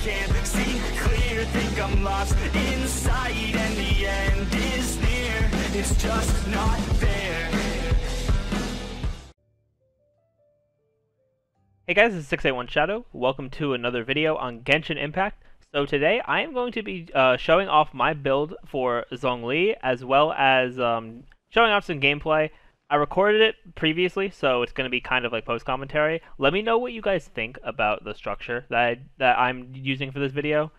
can't see clear, think I'm lost inside, and the end is near. It's just not fair. Hey guys, this is 681 Shadow. Welcome to another video on Genshin Impact. So today I am going to be showing off my build for Zhongli, as well as showing off some gameplay. I recorded it previously, so it's going to be kind of like post-commentary. Let me know what you guys think about the structure that I'm using for this video,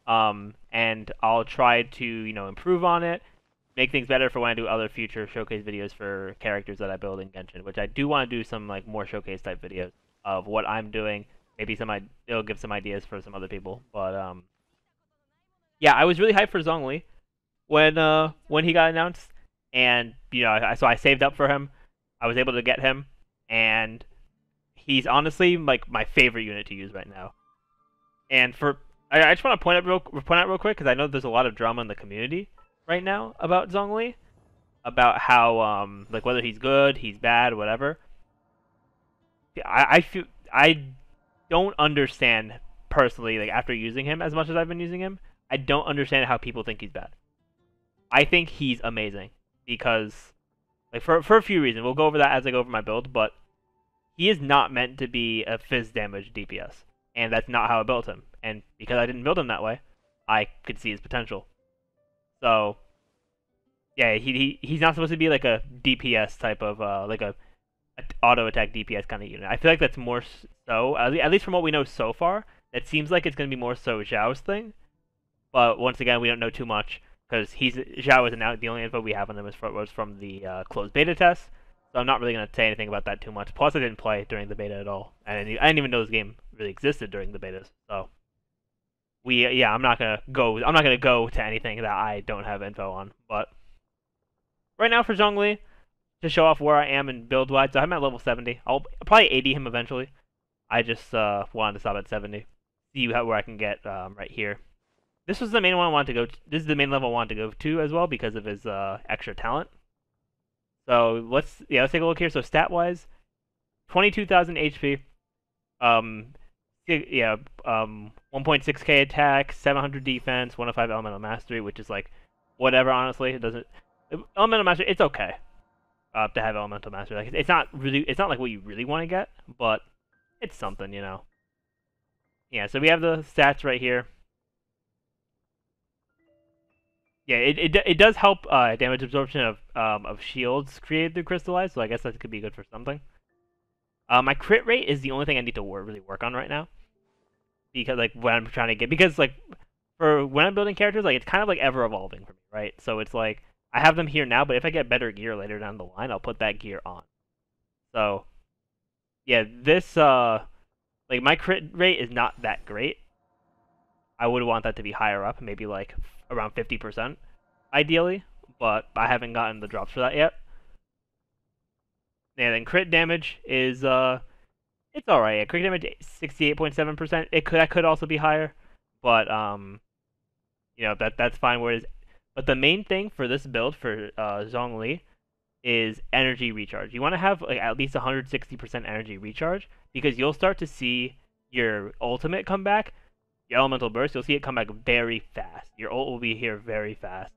and I'll try to improve on it, make things better for when I do other future showcase videos for characters that I build in Genshin, which I do want to do some like more showcase type videos of what I'm doing. Maybe it'll give some ideas for some other people. But yeah, I was really hyped for Zhongli when he got announced, and so I saved up for him. I was able to get him, and he's honestly like my favorite unit to use right now. And I just want to point out real quick, because I know there's a lot of drama in the community right now about Zhongli, about how like whether he's good, he's bad, whatever. I don't understand personally, like after using him as much as I've been using him, I don't understand how people think he's bad. I think he's amazing because, like, for a few reasons. We'll go over that as I go over my build, but he is not meant to be a fizz damage DPS, and that's not how I built him. And because I didn't build him that way, I could see his potential. So yeah, he's not supposed to be like a DPS type of like a auto attack DPS kind of unit. I feel like that's more so, at least from what we know so far, it seems like it's going to be more so Zhao's thing. But once again, we don't know too much, because Zhao isn't out. The only info we have on him was from the closed beta test, so I'm not really going to say anything about that too much. Plus, I didn't play during the beta at all, and I didn't even know this game really existed during the betas. So I'm not gonna go to anything that I don't have info on. But right now for Zhongli, to show off where I am in build-wise, so I'm at level 70. I'll probably 80 him eventually. I just wanted to stop at 70. See where I can get right here. This was the main one I wanted to go to. This is the main level I wanted to go to as well because of his extra talent. So let's take a look here. So stat-wise, 22,000 HP. 1.6k attack, 700 defense, 105 elemental mastery, which is like whatever. Honestly, it doesn't. Elemental mastery, it's okay. To have elemental mastery, like it's not like what you really want to get, but it's something, Yeah, so we have the stats right here. Yeah, it does help damage absorption of shields created through crystallize, so I guess that could be good for something. My crit rate is the only thing I need to really work on right now, because like when I'm trying to get, because like for when I'm building characters, like it's kind of like ever evolving for me, right? So it's like I have them here now, but if I get better gear later down the line, I'll put that gear on. So, yeah, this, like, my crit rate is not that great. I would want that to be higher up, maybe, like, around 50%, ideally, but I haven't gotten the drops for that yet. And then crit damage is, it's alright. Yeah, crit damage, 68.7%. That could also be higher, but, that's fine where it is. But the main thing for this build for Zhongli is energy recharge. You want to have like at least 160% energy recharge, because you'll start to see your ultimate come back, your elemental burst. You'll see it come back very fast. Your ult will be here very fast.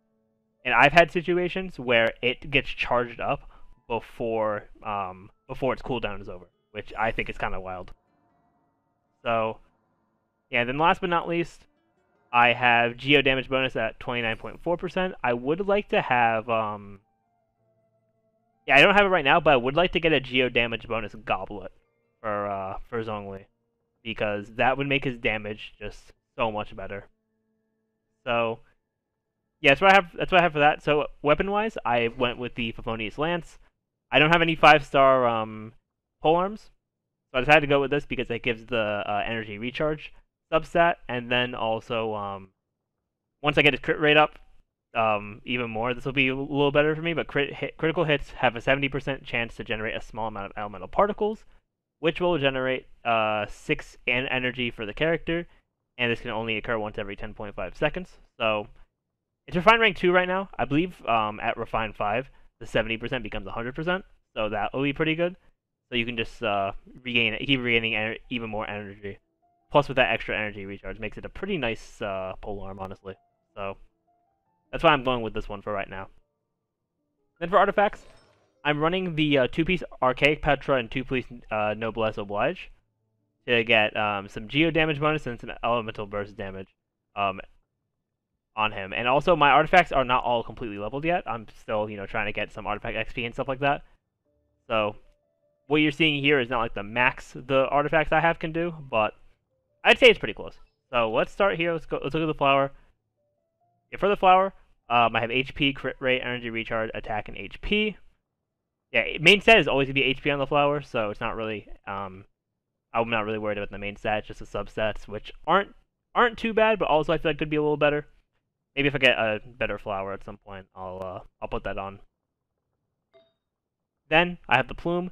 And I've had situations where it gets charged up before its cooldown is over, which I think is kind of wild. So yeah, then last but not least, I have geo damage bonus at 29.4%. I would like to have, I don't have it right now, but I would like to get a geo damage bonus goblet for Zhongli, because that would make his damage just so much better. So, yeah, that's what I have for that. So, weapon-wise, I went with the Favonius Lance. I don't have any 5-star polearms, so I decided to go with this because it gives the energy recharge substat, and then also once I get his crit rate up even more, this will be a little better for me. But critical hits have a 70% chance to generate a small amount of elemental particles, which will generate 6 energy for the character, and this can only occur once every 10.5 seconds. So it's Refine rank 2 right now. I believe at Refine 5, the 70% becomes 100%, so that will be pretty good. So you can just keep regaining even more energy. plus with that extra energy recharge, makes it a pretty nice polearm, honestly. So that's why I'm going with this one for right now. Then for artifacts, I'm running the 2-piece Archaic Petra and 2-piece Noblesse Oblige to get some Geo damage bonus and some Elemental Burst damage on him. And also, my artifacts are not all completely leveled yet. I'm still, trying to get some artifact XP and stuff like that. So what you're seeing here is not like the max the artifacts I have can do, but I'd say it's pretty close. So let's start here. Let's look at the flower. Yeah, for the flower, I have HP, crit rate, energy recharge, attack, and HP. Yeah, main stat is always gonna be HP on the flower, so it's not really. I'm not really worried about the main stats, just the substats, which aren't too bad, but also I feel like could be a little better. Maybe if I get a better flower at some point, I'll put that on. Then I have the plume,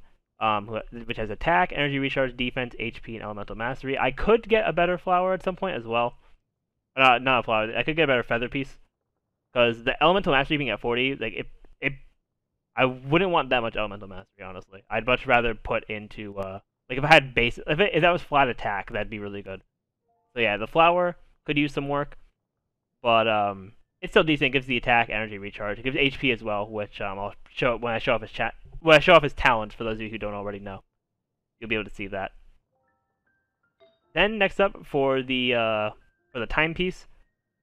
which has attack, energy recharge, defense, HP, and elemental mastery. I could get a better flower at some point as well. Not a flower. I could get a better feather piece, because the elemental mastery being at 40, like I wouldn't want that much elemental mastery, honestly. I'd much rather put into like if I had base, if that was flat attack, that'd be really good. So yeah, the flower could use some work, but it's still decent. It gives the attack, energy recharge. It gives HP as well, which I'll show when I show off his chat. When I show off his talents, for those of you who don't already know, you'll be able to see that. Then next up for the timepiece,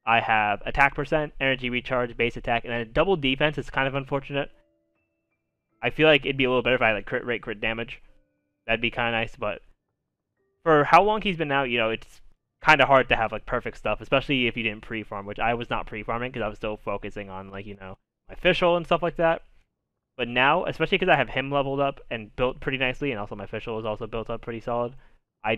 I have attack percent, energy recharge, base attack, and then double defense. It's kind of unfortunate. I feel like it'd be a little better if I had like crit rate, crit damage. That'd be kind of nice, but for how long he's been out, it's kind of hard to have like perfect stuff, especially if you didn't pre-farm, which I was not pre-farming because I was still focusing on like my official and stuff like that. But now, especially because I have him leveled up and built pretty nicely, and also my official is also built up pretty solid, I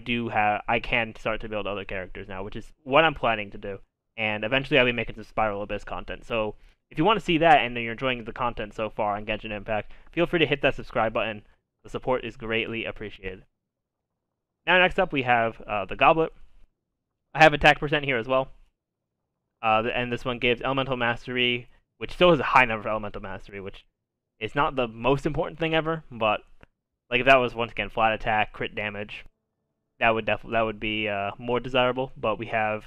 can start to build other characters now, which is what I'm planning to do. And eventually I'll be making some Spiral Abyss content. So if you want to see that and you're enjoying the content so far on Genshin Impact, feel free to hit that subscribe button. The support is greatly appreciated. Now next up we have the Goblet. I have attack percent here as well. And this one gives Elemental Mastery, which still has a high number of Elemental Mastery, which is not the most important thing ever, but like if that was once again flat attack, crit damage, that would be more desirable. But we have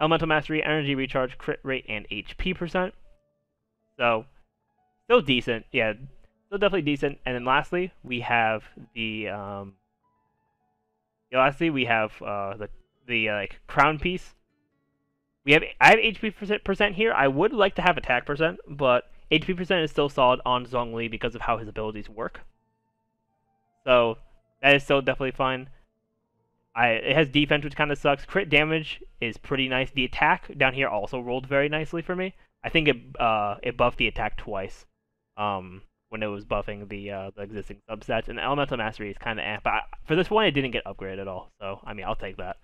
Elemental Mastery, energy recharge, crit rate, and HP percent. So still decent, yeah, still definitely decent. And then lastly, we have the like crown piece. I have HP percent here. I would like to have attack percent, but HP percent is still solid on Zhongli because of how his abilities work. So that is still definitely fine. It has defense, which kind of sucks. Crit damage is pretty nice. The attack down here also rolled very nicely for me. I think it buffed the attack twice when it was buffing the existing substats. And the Elemental Mastery is kind of but for this one, it didn't get upgraded at all. So I mean, I'll take that.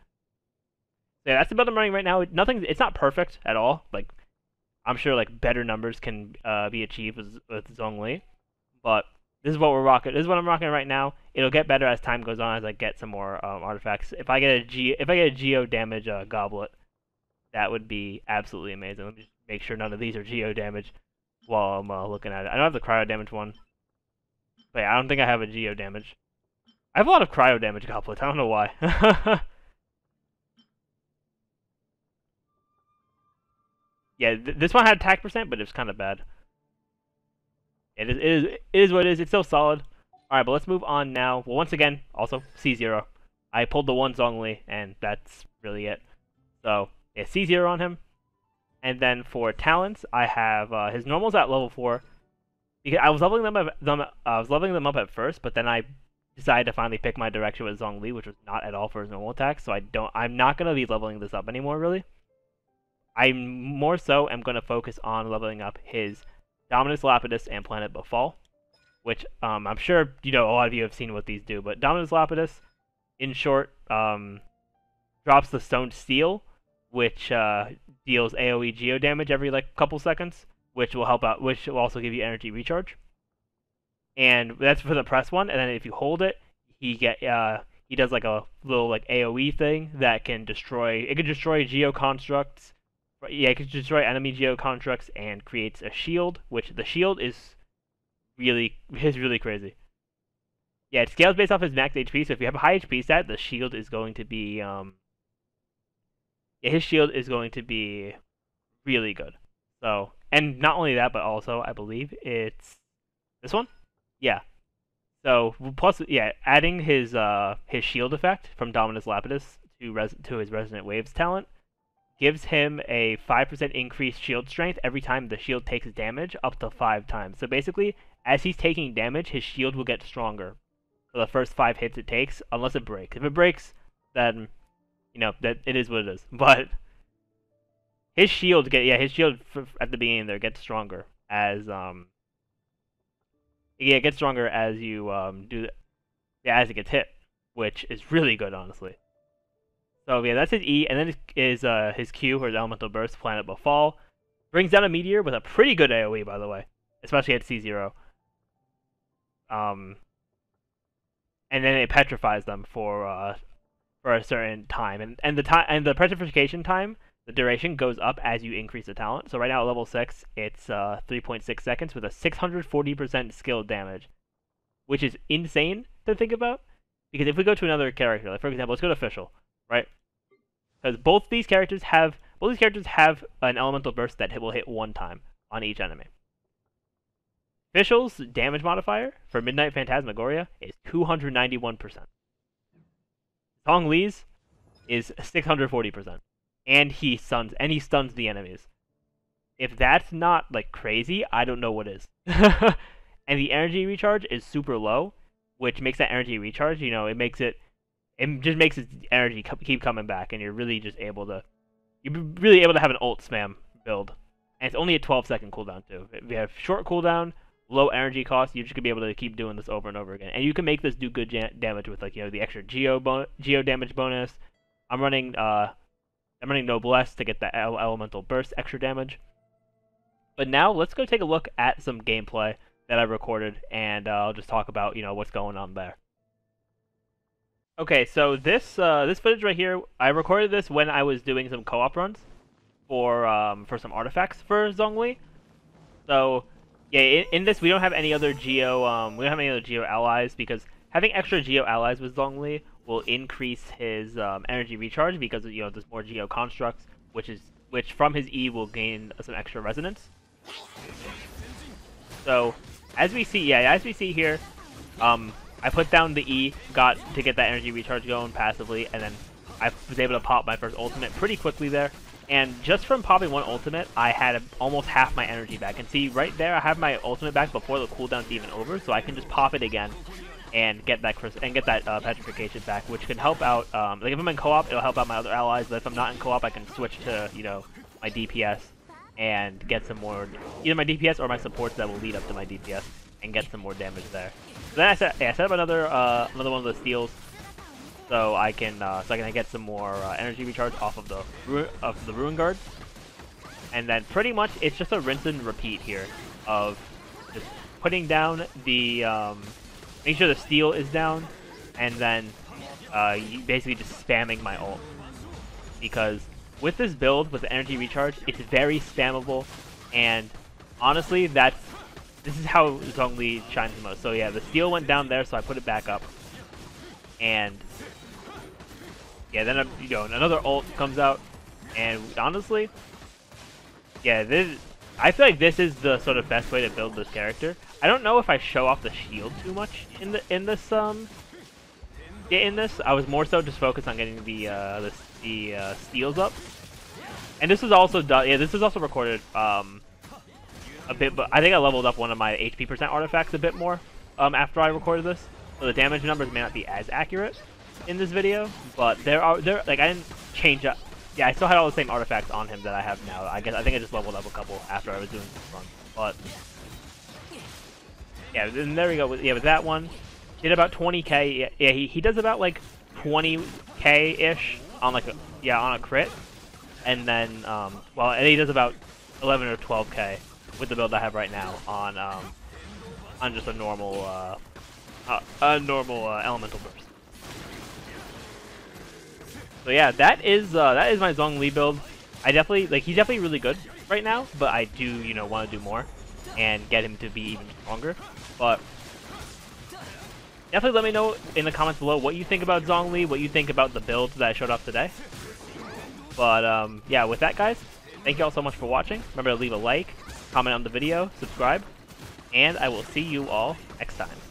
So yeah, that's the build I'm running right now. It's not perfect at all. Like I'm sure like better numbers can be achieved with Zhongli, but this is what we're rocking. This is what I'm rocking right now. It'll get better as time goes on as I get some more artifacts. If I get a Geo damage Goblet, that would be absolutely amazing. Let me just make sure none of these are Geo damage while I'm looking at it. I don't have the cryo damage one, but yeah, I don't think I have a Geo damage. I have a lot of cryo damage Goblets. I don't know why. Yeah, this one had attack percent, but it was kind of bad. It is what it is. It's still solid. Alright, but let's move on now. Well, once again, also, C0. I pulled the one Zhongli, and that's really it. So, yeah, C0 on him. And then for talents, I have his normals at level 4. Because I was leveling them up at first, but then I decided to finally pick my direction with Zhongli, which was not at all for his normal attacks. So I'm not going to be leveling this up anymore, really. I more so am going to focus on leveling up his Dominus Lapidus and Planet Befall, which I'm sure a lot of you have seen what these do. But Dominus Lapidus, in short, drops the Stone Steel, which deals AoE Geo damage every like couple seconds, which will help out. Which will also give you energy recharge. And that's for the press one. And then if you hold it, he does like a little like AoE thing that can destroy. It can destroy Geo constructs. Yeah, it can destroy enemy Geo constructs and creates a shield, which the shield is really crazy. Yeah, it scales based off his max HP, so if you have a high HP stat, the shield is going to be yeah, his shield is going to be really good. So, and not only that, but also I believe it's this one. Yeah. So plus, yeah, adding his shield effect from Dominus Lapidus to his Resonant Waves talent gives him a 5% increased shield strength every time the shield takes damage, up to 5 times. So basically, as he's taking damage, his shield will get stronger for the first 5 hits it takes, unless it breaks. If it breaks, then that it is what it is. But his shield at the beginning there gets stronger as it gets stronger as you as it gets hit, which is really good, honestly. So yeah, that's his E, and then his Q, or his Elemental Burst, Planet Befall. Brings down a meteor with a pretty good AoE, by the way, especially at C0. And then it petrifies them for a certain time, and the petrification time, the duration goes up as you increase the talent. So right now at level 6, it's 3.6 seconds with a 640% skill damage, which is insane to think about. Because if we go to another character, like for example, let's go to Official, right? Because both these characters have an elemental burst that will hit 1 time on each enemy. Official's damage modifier for Midnight Phantasmagoria is 291%. Zhongli's is 640%. And he stuns the enemies. If that's not like crazy, I don't know what is. And the energy recharge is super low, which makes that energy recharge, it just makes its energy keep coming back, and you're really able to have an ult spam build. And it's only a 12-second cooldown too. If you have short cooldown, low energy cost, you're just gonna be able to keep doing this over and over again. And you can make this do good damage with the extra geo damage bonus. I'm running Noblesse to get that elemental burst extra damage. But now let's go take a look at some gameplay that I recorded, and I'll just talk about what's going on there. Okay, so this footage right here, I recorded this when I was doing some co-op runs for some artifacts for Zhongli. So yeah, in this we don't have any other geo allies, because having extra geo allies with Zhongli will increase his energy recharge, because there's more geo constructs, which from his E will gain some extra resonance. So as we see here, I put down the E, got to get that energy recharge going passively, and then I was able to pop my first ultimate pretty quickly there. And just from popping one ultimate, I had almost half my energy back. And see, right there, I have my ultimate back before the cooldown's even over, so I can just pop it again and get that petrification back, which can help out. Like if I'm in co-op, it'll help out my other allies. But if I'm not in co-op, I can switch to my DPS and get some more, either my DPS or my supports that will lead up to my DPS, and get some more damage there. So then I set up another one of the steals, so I can get some more energy recharge off of the Ruin Guard, and then pretty much it's just a rinse and repeat here of just putting down the make sure the steal is down, and then basically just spamming my ult, because with this build with the energy recharge, it's very spammable, and honestly this is how Zhongli shines the most. So yeah, the steal went down there, so I put it back up. And yeah, then another ult comes out, and honestly, yeah, I feel like this is the sort of best way to build this character. I don't know if I show off the shield too much in this. I was more so just focused on getting the steals up. And this was also done. Yeah, this was also recorded a bit, but I think I leveled up one of my HP percent artifacts a bit more after I recorded this. So the damage numbers may not be as accurate in this video, but I didn't change up. Yeah, I still had all the same artifacts on him that I have now. I think I just leveled up a couple after I was doing this run. But yeah, then there we go. With that one, did about 20k. Yeah, he does about like 20k ish on on a crit, and then and he does about 11 or 12k with the build I have right now on just a normal elemental burst. So yeah, that is my Zhongli build. He's definitely really good right now, but I do want to do more and get him to be even stronger. But definitely let me know in the comments below what you think about Zhongli, what you think about the build that I showed off today. But yeah, with that, guys, thank you all so much for watching. Remember to leave a like, comment on the video, subscribe, and I will see you all next time.